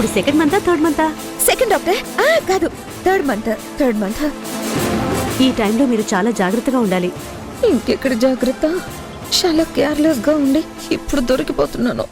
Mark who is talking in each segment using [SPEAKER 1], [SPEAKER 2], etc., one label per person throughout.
[SPEAKER 1] ఇప్పుడు సెకండ్ మంతా థర్డ్ మంతా?
[SPEAKER 2] Second doctor. కాదు, థర్డ్ మంత్.
[SPEAKER 1] ఈ టైంలో మీరు చాలా జాగ్రత్తగా ఉండాలి.
[SPEAKER 2] ఇంకెక్కడ జాగ్రత్త, చాలా కేర్లెస్ గా ఉండి ఇప్పుడు దొరికిపోతున్నాను.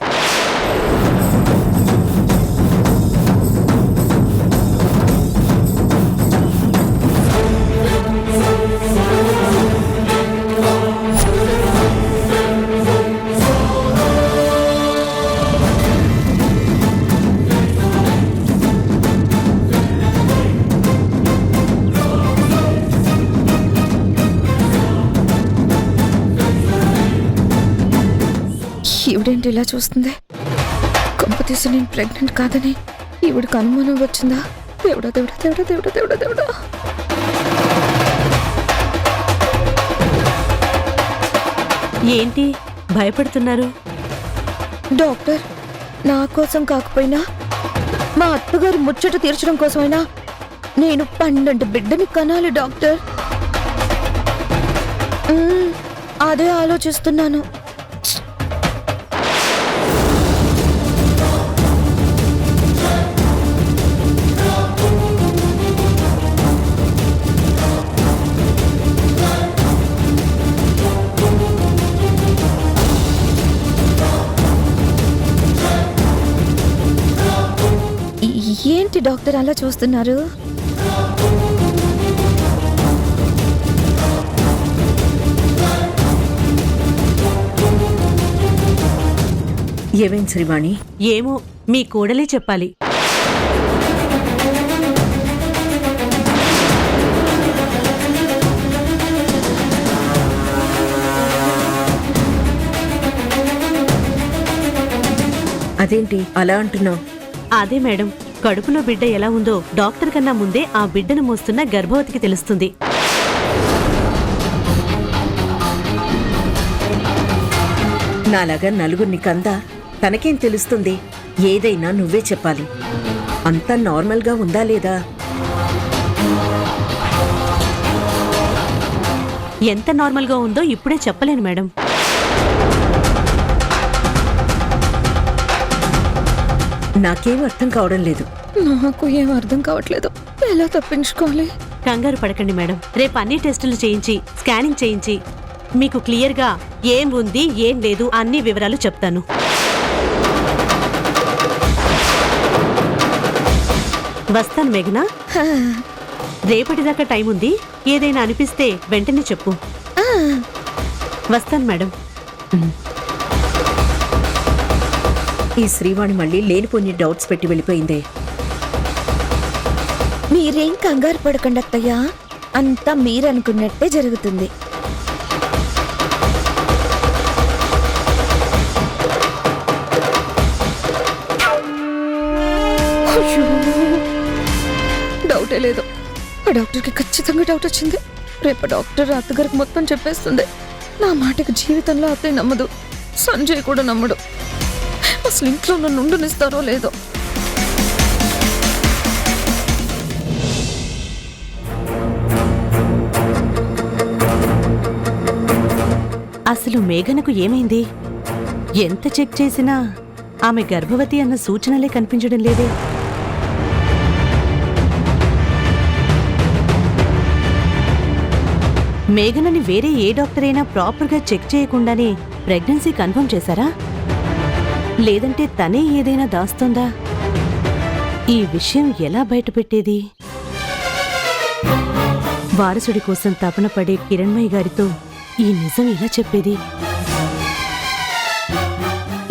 [SPEAKER 2] ఈవిడేంటి ఇలా చూస్తుంది? కొంపతీసి నేను ప్రెగ్నెంట్ కాదని ఈవిడికి అనుమానం వచ్చిందా? దేవుడా దేవుడా దేవుడా దేవుడా దేవుడా దేవుడా.
[SPEAKER 1] ఏంటి భయపడుతున్నారు?
[SPEAKER 2] డాక్టర్, నా కోసం కాకపోయినా మా అత్తగారు ముచ్చట తీర్చడం కోసమైనా నేను 12 బిడ్డని కనాలి డాక్టర్. అదే ఆలోచిస్తున్నాను. ఏంటి డాక్టర్ అలా చూస్తున్నారు?
[SPEAKER 3] ఏమేం శ్రీవాణి?
[SPEAKER 1] ఏమో మీ కోడలే చెప్పాలి.
[SPEAKER 3] అదేంటి అలా అంటున్నావు?
[SPEAKER 1] అదే మేడం, కడుపులో బిడ్డ ఎలా ఉందో డాక్టర్ కన్నా ముందే ఆ బిడ్డను మోస్తున్న గర్భవతికి తెలుస్తుంది.
[SPEAKER 3] నాలాగా నలుగురిని కందా తనకేం తెలుస్తుంది? ఏదైనా నువ్వే చెప్పాలి. అంతా నార్మల్గా ఉందా లేదా?
[SPEAKER 1] ఎంత నార్మల్గా ఉందో ఇప్పుడే చెప్పలేను మేడం.
[SPEAKER 3] నాకేం అర్థం కావడం లేదు.
[SPEAKER 2] నాకు ఏం అర్థం కావట్లేదు. ఎలా తప్పించుకోవాలి?
[SPEAKER 1] కంగారు పడకండి మేడం. రేపు అన్ని టెస్టులు చేయించి స్కానింగ్ చేయించి మీకు క్లియర్గా ఏం ఉంది ఏం లేదు అన్ని వివరాలు చెప్తాను. వస్తాను మేఘనా. రేపటిదాకా టైం ఉంది. ఏదైనా అనిపిస్తే వెంటనే చెప్పు. వస్తాను మేడం.
[SPEAKER 3] ఈ శ్రీవాణి మళ్ళీ లేనిపోని డౌట్స్ పెట్టి వెళ్ళిపోయిందే.
[SPEAKER 2] మీరేం కంగారు పడకండి అత్తయ్య, అంతా మీరనుకున్నట్టే జరుగుతుంది. డౌటే లేదు. ఆ డాక్టర్కి ఖచ్చితంగా డౌట్ వచ్చింది. రేపు డాక్టర్ అత్తగారికి మొత్తం చెప్పేస్తుంది. నా మాటకి జీవితంలో అత్తయ్య నమ్మదు, సంజయ్ కూడా నమ్మడు. అసలు ఇంట్లో నన్ను ఉండనిస్తారో లేదో.
[SPEAKER 1] అసలు మేఘనకు ఏమైంది? ఎంత చెక్ చేసినా ఆమె గర్భవతి అన్న సూచనలే కనిపించడం లేదే. మేఘనని వేరే ఏ డాక్టర్ అయినా ప్రాపర్గా చెక్ చేయకుండానే ప్రెగ్నెన్సీ కన్ఫర్మ్ చేశారా? లేదంటే తనే ఏదైనా దాస్తోందా? ఈ విషయం ఎలా బయటపెట్టేది? వారసుడి కోసం తపన పడే కిరణ్మయ్య గారితో ఈ నిజం ఎలా చెప్పేది?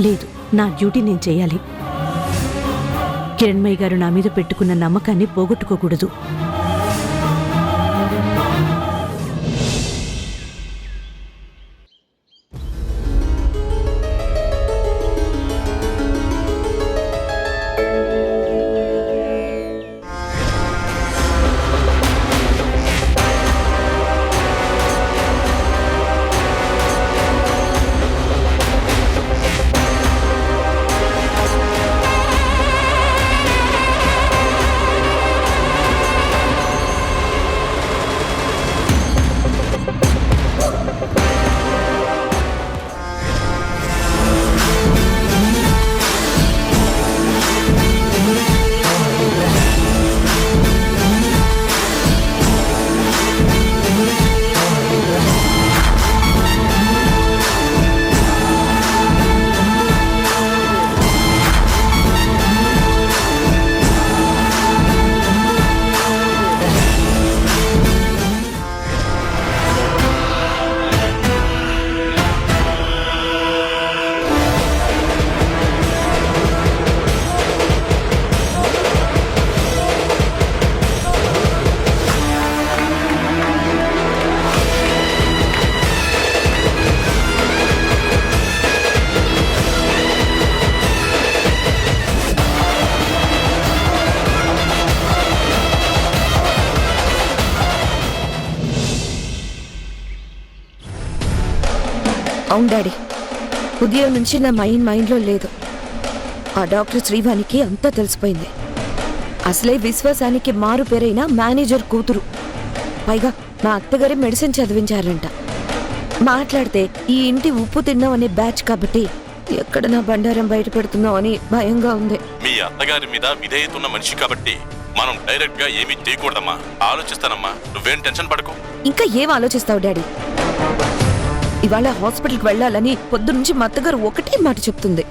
[SPEAKER 1] లేదు, నా డ్యూటీ నేను చేయాలి. కిరణ్మయ్య గారు నా మీద పెట్టుకున్న నమ్మకాన్ని పోగొట్టుకోకూడదు.
[SPEAKER 2] అవును డాడీ, ఉదయం నుంచి నా మైండ్లో లేదు. ఆ డాక్టర్ శ్రీవాణికి అంతా తెలిసిపోయింది. అసలే విశ్వాసానికి మారు పేరైన మేనేజర్ కూతురు. పైగా మా అత్తగారి మెడిసిన్ చదివించారంట. మాట్లాడితే ఈ ఇంటి ఉప్పు తిన్నాం అనే బ్యాచ్ కాబట్టి ఎక్కడ నా బండారం బయట పెడుతున్నావు అని భయంగా ఉంది.
[SPEAKER 4] మీ అత్తగారి మీద విధేయత ఉన్న మనిషి కాబట్టి మనం డైరెక్ట్ గా ఏమీ చేయకూడదమ్మా. ఆలోచిస్తానమ్మా, నువ్వేం టెన్షన్ పడకు.
[SPEAKER 2] ఇంకా ఏం ఆలోచిస్తావు డాడీ? ఇవాళ హాస్పిటల్కి వెళ్ళాలని పొద్దునుంచి మా అత్తగారు ఒకటే మాట చెప్తుంది.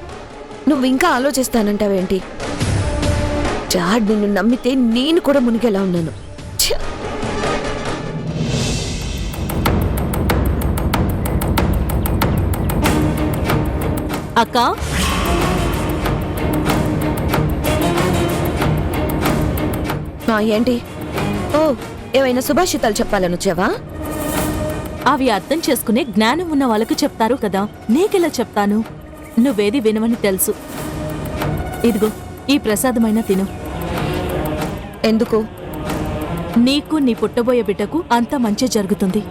[SPEAKER 2] నువ్వు ఇంకా ఆలోచిస్తానంటావేంటి? డాడ్ నిన్ను నమ్మితే నేను కూడా మునిగేలా ఉన్నాను. ఛ!
[SPEAKER 1] అక్క,
[SPEAKER 2] ఏంటి? ఓ, ఏమైనా సుభాషితాలు చెప్పాలని వచ్చావా?
[SPEAKER 1] అవి అర్థం చేసుకునే జ్ఞానం ఉన్న వాళ్ళకు చెప్తారు కదా, నీకెలా చెప్తాను? నువ్వేది వినవని తెలుసు. ఇదిగో ఈ ప్రసాదమైన తిను.
[SPEAKER 2] ఎందుకు?
[SPEAKER 1] నీకు నీ పుట్టబోయే బిడ్డకు అంత మంచి జరుగుతుంది.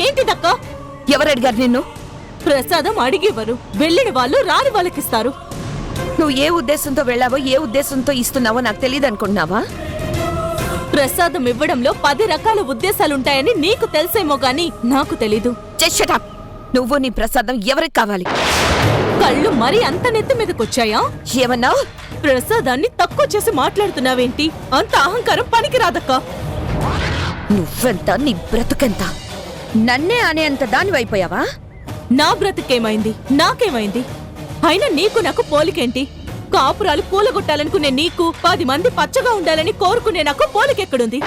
[SPEAKER 1] ఏంటిదక్కా?
[SPEAKER 2] ఎవరడిగారు నిన్ను?
[SPEAKER 1] ప్రసాదం అడిగేవారు, వెళ్ళిన వాళ్ళు రాని వాళ్ళకిస్తారు.
[SPEAKER 2] నువ్వు ఏ ఉద్దేశంతో వెళ్ళావో, ఏ ఉద్దేశంతో ఇస్తున్నావో నాకు తెలియదు అనుకుంటున్నావా?
[SPEAKER 1] ప్రసాదం ఇవ్వడంలో 10 రకాల ఉద్దేశాలుంటాయని నీకు తెలిసేమో గాని నాకు తెలీదు.
[SPEAKER 2] Shut up! నువ్వు నీ ప్రసాదం ఎవరికి కావాలి?
[SPEAKER 1] కళ్ళు మరీ అంత నెత్తి మీదకొచ్చాయా?
[SPEAKER 2] ఏమన్నావు?
[SPEAKER 1] ప్రసాదాన్ని తక్కువ చేసి మాట్లాడుతున్నావేంటి? అంత అహంకారం పనికిరాదక్కా.
[SPEAKER 2] నువ్వెంత, నీ బ్రతుకెంత? నన్నే అనేంత దానివైపోయావా?
[SPEAKER 1] నా బ్రతుకేమైంది? నాకేమైంది? అయినా నీకు నాకు పోలికేంటి? కాపురాలు పూలగొట్టాలనుకునే నీకు 10 మంది పచ్చగా ఉండాలని కోరుకునే నాకు పోలికెక్కడుంది?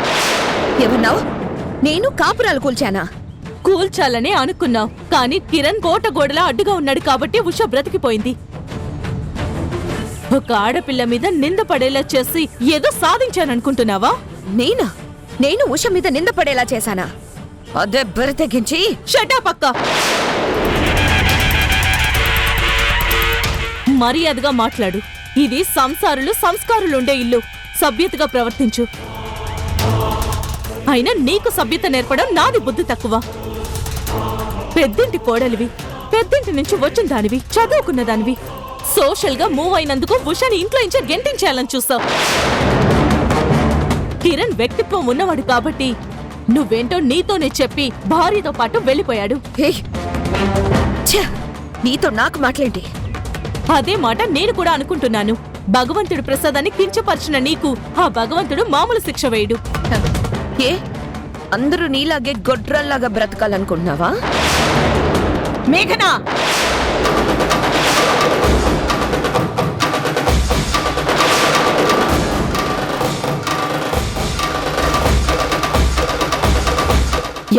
[SPEAKER 2] ఏమన్నావు? నేను కాపురాలు కూల్చానా?
[SPEAKER 1] కూల్చాలనే అనుకున్నావు, కానీ కిరణ్ గోటగోడలా అడ్డుగా ఉన్నాడు కాబట్టి ఉష బ్రతికిపోయింది. ఒక ఆడపిల్ల మీద నింద పడేలా చేసి ఏదో సాధించాననుకుంటున్నావా?
[SPEAKER 2] నేనా? నేను ఉష మీద నింద పడేలా చేశానా? అదే బరితెగించి
[SPEAKER 1] షటప్ అక్క. మర్యాదగా మాట్లాడు. ఇది సంసారులు సంస్కారులుండే ఇల్లు. సభ్యతగా ప్రవర్తించు. అయినా నీకు సభ్యత నేర్పడం నాది బుద్ధి తక్కువ. పెద్దింటి కోడలివి, పెద్దింటి నుంచి వచ్చిన దానివి, చదువుకున్న దానివి. సోషల్ గా మూవ్ అయినందుకు ఉషాని ఇంట్లో ఇంచే గెంటించేయాలని చూస్తావు. కిరణ్ వ్యక్తిత్వం ఉన్నవాడు కాబట్టి నువ్వేంటో నీతోనే చెప్పి భార్యతో పాటు వెళ్ళిపోయాడు.
[SPEAKER 2] నీతో నాకు మాట్లాడి
[SPEAKER 1] అదే మాట నేను కూడా అనుకుంటున్నాను. భగవంతుడి ప్రసాదాన్ని కించపరిచిన నీకు ఆ భగవంతుడు మామూలు శిక్ష వేయడు.
[SPEAKER 2] ఏ అందరూ నీలాగే గొడ్రల్లాగా బ్రతకాలనుకుంటున్నావా?
[SPEAKER 1] మేఘనా,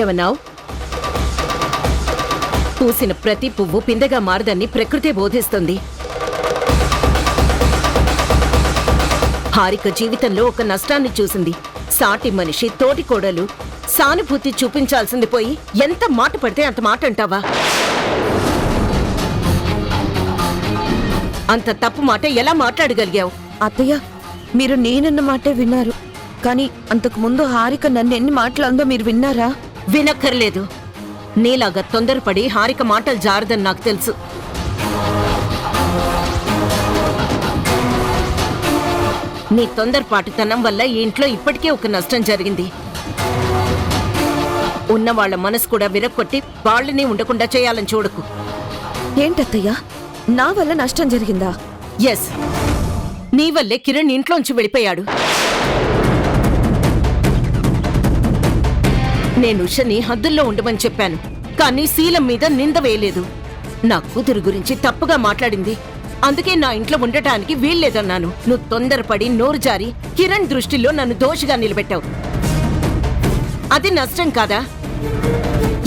[SPEAKER 3] ఏమన్నావు? పూసిన ప్రతి పువ్వు పిందెగా మారదని ప్రకృతి బోధిస్తుంది. హారిక జీవితంలో ఒక నష్టాన్ని చూసింది. సాటి మనిషి, తోటి కోడలు సానుభూతి చూపించాల్సింది పోయి ఎంత మాట పడితే అంత మాట అంటావా? అంత తప్పు మాట ఎలా మాట్లాడగలిగావు?
[SPEAKER 2] అత్తయ్య, మీరు నేనన్న మాటే విన్నారు, కానీ అంతకు ముందు హారిక నన్ను ఎన్ని మాటలందో మీరు విన్నారా?
[SPEAKER 3] వినక్కర్లేదు. నీలాగా తొందరపడి హారిక మాటలు జారదని నాకు తెలుసు. నీ తొందరపాటుతనం వల్ల ఈ ఇంట్లో ఇప్పటికే ఒక నష్టం జరిగింది. ఉన్నవాళ్ల మనసు కూడా విరక్కొట్టి వాళ్ళని ఉండకుండా చేయాలని చూడకు.
[SPEAKER 2] ఏంటత్తయ్య, నా వల్ల నష్టం జరిగిందా?
[SPEAKER 3] ఎస్, నీ వల్లే కిరణ్ ఇంట్లోంచి వెళ్ళిపోయాడు. నేను ఉషని హద్దుల్లో ఉండమని చెప్పాను, కానీ శీలం మీద నింద వేయలేదు. నా కూతురు గురించి తప్పుగా మాట్లాడింది, అందుకే నా ఇంట్లో ఉండటానికి వీల్లేదన్నాను. నువ్వు తొందరపడి నోరు జారి కిరణ్ దృష్టిలో నన్ను దోషిగా నిలబెట్టావు. అది నష్టం కాదా?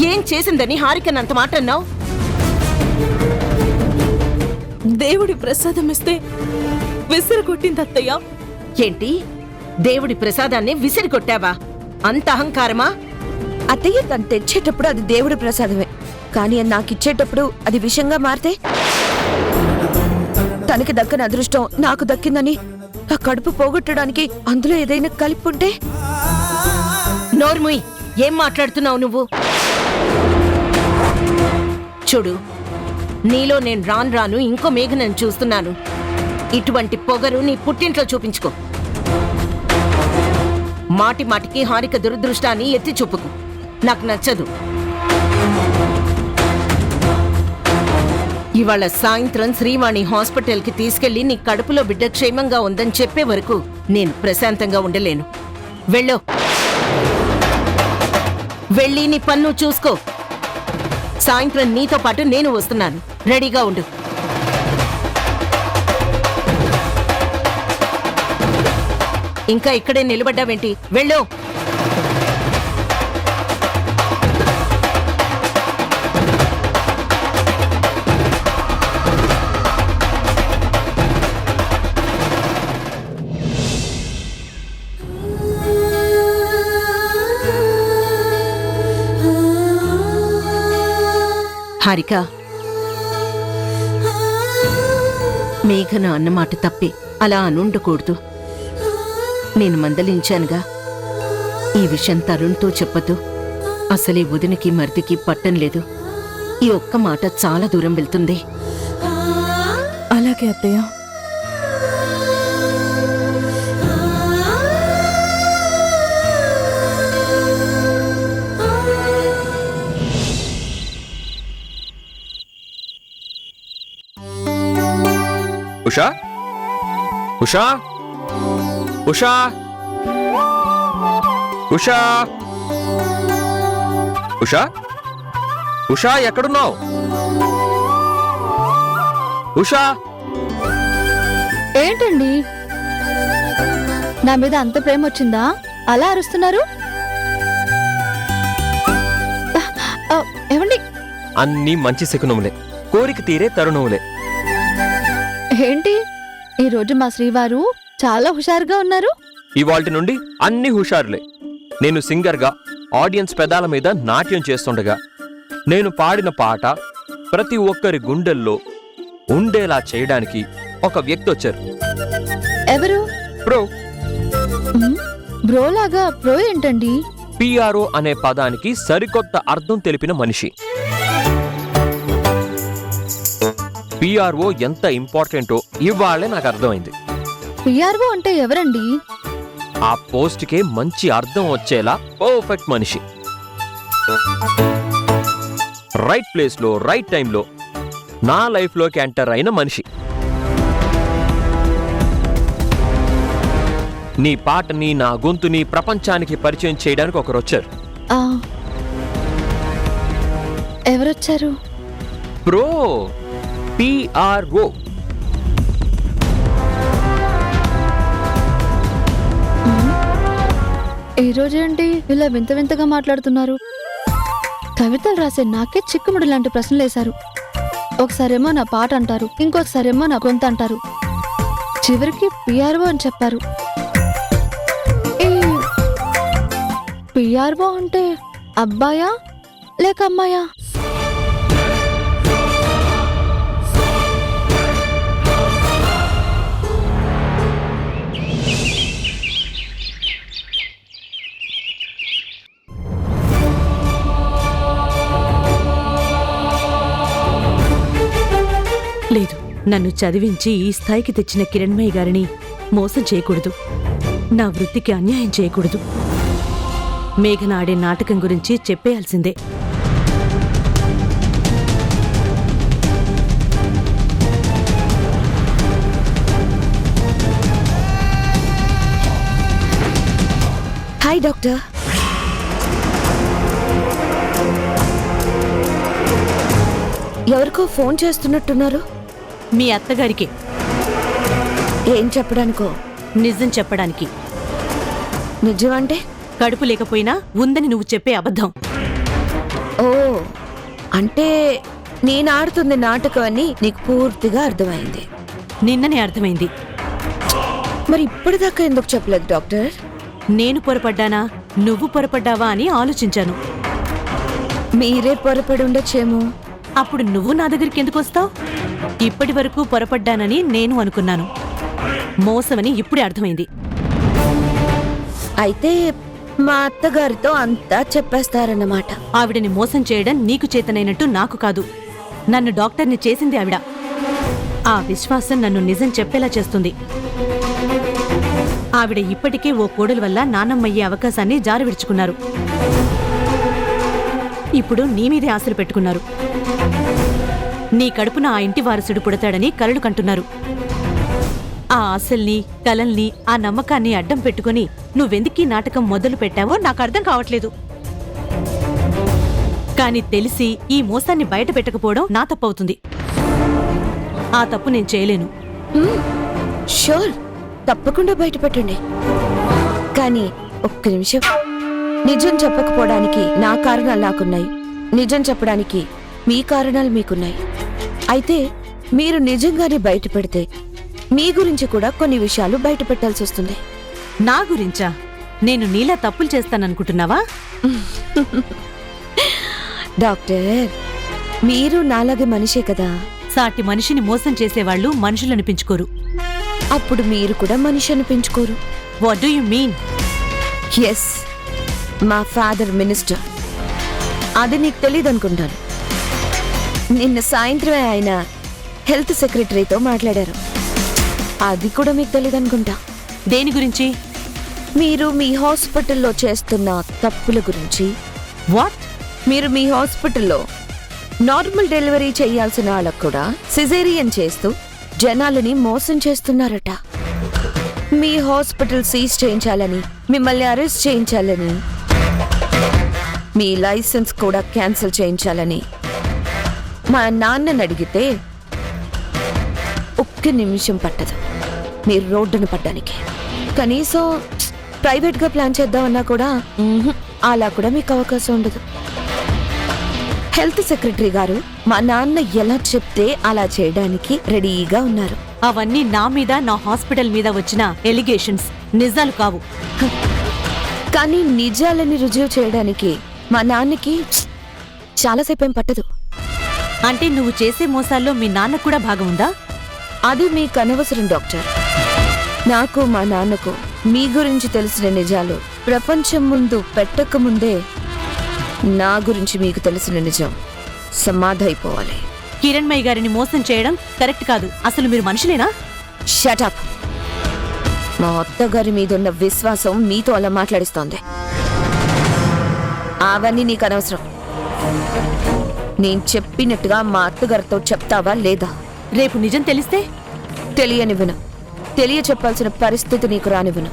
[SPEAKER 3] ఏం చేసిందని హారికనంత మాట అన్నావు?
[SPEAKER 1] దేవుడి ప్రసాదం ఇస్తే విసిరికొట్టింది అత్తయ్య.
[SPEAKER 3] ఏంటి, దేవుడి ప్రసాదాన్ని విసిరికొట్టావా? అంత అహంకారమా?
[SPEAKER 2] అత్తయ్య, తను తెచ్చేటప్పుడు అది దేవుడి ప్రసాదమే, కానీ అది నాకిచ్చేటప్పుడు అది విషంగా మారితే? తనకి దక్కని అదృష్టం నాకు దక్కిందని ఆ కడుపు పోగొట్టడానికి అందులో ఏదైనా కలిపి ఉంటే?
[SPEAKER 3] నోర్ముయ్, ఏం మాట్లాడుతున్నావు నువ్వు? చూడు, నీలో నేను రాను ఇంకో మేఘనని చూస్తున్నాను. ఇటువంటి పొగరు నీ పుట్టింట్లో చూపించుకో. మాటికి హారిక దురదృష్టాన్ని ఎత్తి చూపుకు. నాకు నచ్చదు. ఇవాళ సాయంత్రం శ్రీవాణి హాస్పిటల్కి తీసుకెళ్లి నీ కడుపులో బిడ్డ క్షేమంగా ఉందని చెప్పే వరకు నేను ప్రశాంతంగా ఉండలేను. వెళ్ళో, వెళ్ళి నీ పన్ను చూసుకో. సాయంత్రం నీతో పాటు నేను వస్తున్నాను. రెడీగా ఉండు. ఇంకా ఇక్కడే నిలబడ్డావేంటి? వెళ్ళో. హారిక, మేఘన అన్నమాట తప్పే. అలా అనుండకూడదు. నేను మందలించానుగా. ఈ విషయం తరుణ్తో చెప్పదు. అసలే వదినకి మరిదికి పట్టం లేదు. ఈ ఒక్క మాట చాలా దూరం వెళ్తుంది.
[SPEAKER 2] అలాగే అత్తయ్య.
[SPEAKER 5] ఉషా, ఉషా, ఉషా, ఉషా, ఉషా, ఉషా, ఎక్కడున్నావు? ఉషా,
[SPEAKER 6] ఏంటండి, నా మీద అంత ప్రేమ వచ్చిందా? అలా అరుస్తున్నారు? ఏమండి?
[SPEAKER 5] అన్నీ మంచి శకునములే, కోరిక తీరే తరుణములే.
[SPEAKER 6] ఏంటి ఈరోజు మా శ్రీవారు చాలా హుషారుగా ఉన్నారు?
[SPEAKER 5] ఇవాల్టి నుండి అన్ని హుషారులే. నేను సింగర్గా ఆడియన్స్ పెదాల మీద నాట్యం చేస్తుండగా నేను పాడిన పాట ప్రతి ఒక్కరి గుండెల్లో ఉండేలా చేయడానికి ఒక వ్యక్తి వచ్చారు.
[SPEAKER 6] ఎవరు?
[SPEAKER 5] ప్రో.
[SPEAKER 6] బ్రోలాగా ప్రో ఏంటండి?
[SPEAKER 5] పిఆర్ఓ అనే పదానికి సరికొత్త అర్థం తెలిపిన మనిషి. పిఆర్ఓ ఎంత ఇంపార్టెంటో ఇవాళే నాకు అర్థమైంది.
[SPEAKER 6] పిఆర్ఓ అంటే ఎవరండి?
[SPEAKER 5] ఆ పోస్ట్కే మంచి అర్థం వచ్చేలా పర్ఫెక్ట్ మనిషి. రైట్ ప్లేస్లో రైట్ టైంలో నా లైఫ్లోకి ఎంటర్ అయిన మనిషి. నీ పాటని, నా గొంతుని ప్రపంచానికి పరిచయం చేయడానికి ఒకరు వచ్చారు.
[SPEAKER 6] ఎవరొచ్చారు?
[SPEAKER 5] ప్రో. పిఆర్ఓ.
[SPEAKER 6] ఈరోజేంటి ఇలా వింత వింతగా మాట్లాడుతున్నారు? కవితలు రాసే నాకే చిక్కుముడి లాంటి ప్రశ్నలు వేశారు. ఒకసారేమో నా పాట అంటారు, ఇంకొకసారేమో నా గొంతు అంటారు, చివరికి పిఆర్ఓ అని చెప్పారు. ఈ పిఆర్ఓ అంటే అబ్బాయా లేక అమ్మాయా?
[SPEAKER 1] లేదు, నన్ను చదివించి ఈ స్థాయికి తెచ్చిన కిరణ్మయ్య గారిని మోసం చేయకూడదు. నా వృత్తికి అన్యాయం చేయకూడదు. మేఘన ఆడే నాటకం గురించి చెప్పేయాల్సిందే.
[SPEAKER 2] Hi doctor. ఎవరికో ఫోన్ చేస్తున్నట్టున్నారు.
[SPEAKER 1] మీ అత్తగారికి.
[SPEAKER 2] ఏం చెప్పడానికో?
[SPEAKER 1] నిజం చెప్పడానికి.
[SPEAKER 2] నిజం అంటే?
[SPEAKER 1] కడుపు లేకపోయినా ఉందని నువ్వు చెప్పే అబద్ధం.
[SPEAKER 2] ఓ, అంటే నేను ఆడుతుంది నాటకం అని నీకు పూర్తిగా అర్థమైంది.
[SPEAKER 1] నిన్ననే అర్థమైంది.
[SPEAKER 2] మరి ఇప్పటిదాకా ఎందుకు చెప్పలేదు డాక్టర్?
[SPEAKER 1] నేను పొరపడ్డానా, నువ్వు పొరపడ్డావా అని ఆలోచించాను.
[SPEAKER 2] మీరే పొరపడి ఉండొచ్చేమో.
[SPEAKER 1] అప్పుడు నువ్వు నా దగ్గరికి ఎందుకు వస్తావు? ఇప్పటి వరకు పొరపడ్డానని నేను అనుకున్నాను. మోసమని ఇప్పుడే అర్థమైంది.
[SPEAKER 2] అయితే మా అత్తగారితో అంతా చెప్పేస్తారన్నమాట.
[SPEAKER 1] ఆవిడని మోసం చేయడం నీకు చేతనైనట్టు నాకు కాదు. నన్ను డాక్టర్ని చేసింది ఆవిడ. ఆ విశ్వాసం నన్ను నిజం చెప్పేలా చేస్తుంది. ఆవిడ ఇప్పటికే ఓ కోడల వల్ల నాన్నమ్మయ్యే అవకాశాన్ని జారవిడుచుకున్నారు. ఇప్పుడు నీ మీదే ఆశలు పెట్టుకున్నారు. నీ కడుపున ఆ ఇంటి వారసుడు పుడతాడని కలలు కంటున్నారు. ఆ ఆశల్ని, కలల్ని, ఆ నమ్మకాన్ని అడ్డం పెట్టుకుని నువ్వెందుకీ నాటకం మొదలు పెట్టావో నాకు అర్థం కావట్లేదు. కాని తెలిసి ఈ మోసాన్ని బయట పెట్టకపోవడం నా తప్పవుతుంది. ఆ తప్పు నేను చేయలేను.
[SPEAKER 2] షూర్, తప్పకుండా బయట పెట్టండి. కానీ ఒక్క నిమిషం, నిజం చెప్పకపోవడానికి నా కారణాలు నాకున్నాయి, నిజం చెప్పడానికి మీ కారణాలు మీకున్నాయి. అయితే మీరు నిజంగానే బయట పెడితే మీ గురించి కూడా కొన్ని విషయాలు బయట పెట్టాల్సి వస్తుంది.
[SPEAKER 1] నా గురించా? నేను నీలా తప్పులు చేస్తాననుకుంటున్నావా?
[SPEAKER 2] డాక్టర్, మీరు నాలాగే మనిషే కదా.
[SPEAKER 1] సాటి మనిషిని మోసం చేసేవాళ్లు మనుషులనిపించుకోరు.
[SPEAKER 2] అప్పుడు మీరు కూడా మనిషి అనిపించుకోరు.
[SPEAKER 1] What do you mean?
[SPEAKER 2] Yes, మా ఫాదర్ మినిస్టర్. అది నీకు తెలియదు అనుకుంటాను. నిన్న సాయంత్రమే ఆయన హెల్త్ సెక్రటరీతో మాట్లాడారు. అది కూడా మీకు తెలియదు అనుకుంటా.
[SPEAKER 1] దేని గురించి?
[SPEAKER 2] మీరు మీ హాస్పిటల్లో చేస్తున్న తప్పుల గురించి.
[SPEAKER 1] వాట్?
[SPEAKER 2] మీరు మీ హాస్పిటల్లో నార్మల్ డెలివరీ చేయాల్సిన వాళ్ళకు కూడా సిజేరియన్ చేస్తూ జనాలని మోసం చేస్తున్నారట. మీ హాస్పిటల్ సీజ్ చేయించాలని, మిమ్మల్ని అరెస్ట్ చేయించాలని, మీ లైసెన్స్ కూడా క్యాన్సిల్ చేయించాలని మా నాన్నని అడిగితే ఒక్క నిమిషం పట్టదు మీరు రోడ్డును పడ్డానికి. కనీసం ప్రైవేట్గా ప్లాన్ చేద్దామన్నా కూడా అలా కూడా మీకు అవకాశం ఉండదు. హెల్త్ సెక్రటరీ గారు మా నాన్న ఎలా చెప్తే అలా చేయడానికి రెడీగా ఉన్నారు.
[SPEAKER 1] అవన్నీ నా మీద, నా హాస్పిటల్ మీద వచ్చిన ఎలిగేషన్స్, నిజాలు కావు.
[SPEAKER 2] కానీ నిజాలని రుజువు చేయడానికి మా నాన్నకి చాలాసేపు ఏం పట్టదు.
[SPEAKER 1] అంటే నువ్వు చేసే మోసాల్లో మీ నాన్నకు కూడా భాగం ఉందా?
[SPEAKER 2] అది మీకు అనవసరం డాక్టర్. నాకు మా నాన్నకు మీ గురించి తెలిసిన నిజాలు ప్రపంచం ముందు పెట్టకముందే నా గురించి మీకు తెలిసిన నిజం సమాధైపోవాలి.
[SPEAKER 1] కిరణ్మయ్య గారిని మోసం చేయడం కరెక్ట్ కాదు. అసలు మీరు మనుషులేనా?
[SPEAKER 2] షటప్. మా అత్తగారి మీదున్న విశ్వాసం మీతో అలా మాట్లాడిస్తోంది. అవన్నీ నీకు అనవసరం. నేను చెప్పినట్టుగా మా అత్తగారితో చెప్తావా లేదా?
[SPEAKER 1] రేపు నిజం తెలిస్తే?
[SPEAKER 2] తెలియనివ్వను. తెలియ చెప్పాల్సిన పరిస్థితి నీకు రానివ్వను.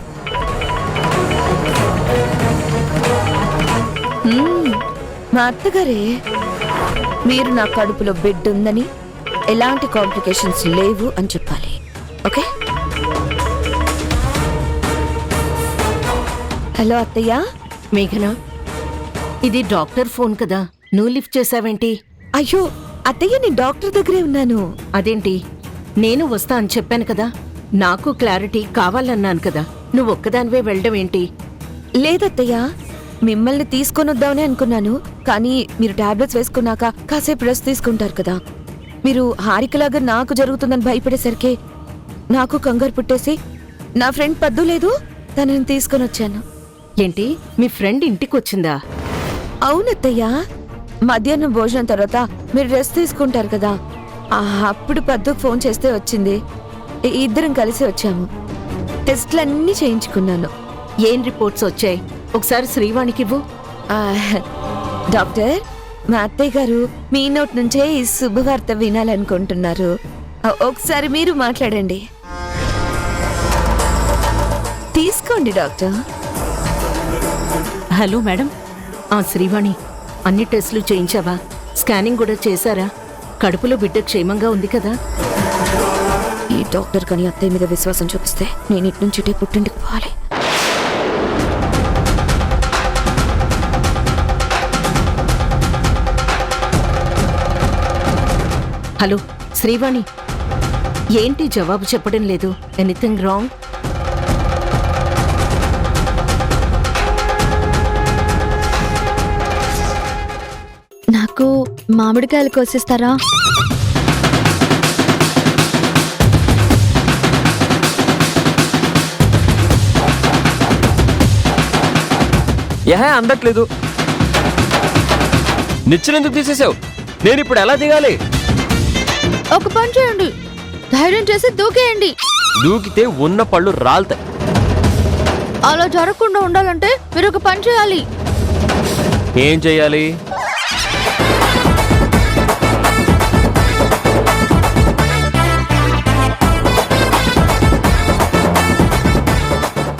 [SPEAKER 2] మా అత్తగారే మీరు నా కడుపులో బిడ్డ ఉందని, ఎలాంటి కాంప్లికేషన్స్ లేవు అని చెప్పాలి. ఓకే? హలో అత్తయ్య.
[SPEAKER 3] మేఘనా, ఇది డాక్టర్ ఫోన్ కదా, నువ్వు లిఫ్ట్ చేసావేంటి?
[SPEAKER 2] అయ్యో అత్తయ్య, నేను డాక్టర్ దగ్గరే ఉన్నాను.
[SPEAKER 3] అదేంటి? నేను వస్తా అని చెప్పాను కదా, నాకు క్లారిటీ కావాలన్నాను కదా, నువ్వు ఒక్కదానివే వెళ్ళడం ఏంటి?
[SPEAKER 2] లేదత్తయ్య, మిమ్మల్ని తీసుకొని వద్దామని అనుకున్నాను. కానీ మీరు టాబ్లెట్స్ వేసుకున్నాక కాసేపు రెస్ట్ తీసుకుంటారు కదా. మీరు హారికలాగా నాకు జరుగుతుందని భయపడేసరికి నాకు కంగారు పుట్టేసి నా ఫ్రెండ్ పద్దు లేదు, తనని తీసుకొని వచ్చాను.
[SPEAKER 3] ఏంటి, మీ ఫ్రెండ్ ఇంటికి వచ్చిందా?
[SPEAKER 2] అవునత్తయ్య, మధ్యాహ్నం భోజనం తర్వాత మీరు రెస్ట్ తీసుకుంటారు కదా, అప్పుడు పద్దుకు ఫోన్ చేస్తే వచ్చింది. ఇద్దరం కలిసి వచ్చాము. టెస్ట్లన్నీ చేయించుకున్నాను.
[SPEAKER 3] ఏం రిపోర్ట్స్ వచ్చాయి? ఒకసారి శ్రీవాణికి ఇవ్వు.
[SPEAKER 2] డాక్టర్, మా అత్తయ్య గారు మీ నోట్ నుంచే ఈ శుభవార్త వినాలనుకుంటున్నారు. ఒకసారి మీరు మాట్లాడండి. తీసుకోండి డాక్టర్.
[SPEAKER 1] Hello madam.
[SPEAKER 3] శ్రీవాణి, అన్ని టెస్టులు చేయించావా? స్కానింగ్ కూడా చేశారా? కడుపులో బిడ్డ క్షేమంగా ఉంది కదా?
[SPEAKER 2] ఈ డాక్టర్ కానీ అత్తయ్య మీద విశ్వాసం చూపిస్తే నేను ఇటు నుంచి ఇటే పుట్టింటికి పోవాలి.
[SPEAKER 3] హలో శ్రీవాణి, ఏంటి జవాబు చెప్పడం లేదు? Anything wrong?
[SPEAKER 6] నాకు మామిడికాయలు కోసిస్తారా?
[SPEAKER 5] అందట్లేదు. నిచ్చెనెందుకు తీసేసావు? నేను ఇప్పుడు ఎలా దిగాలి?
[SPEAKER 6] ఒక పని చేయండి, ధైర్యం చేసి దూకేయండి.
[SPEAKER 5] దూకితే ఉన్న పళ్ళు రాలుతాయి.
[SPEAKER 6] అలా జరగకుండా ఉండాలంటే మీరు ఒక పని చేయాలి.
[SPEAKER 5] ఏం చెయ్యాలి?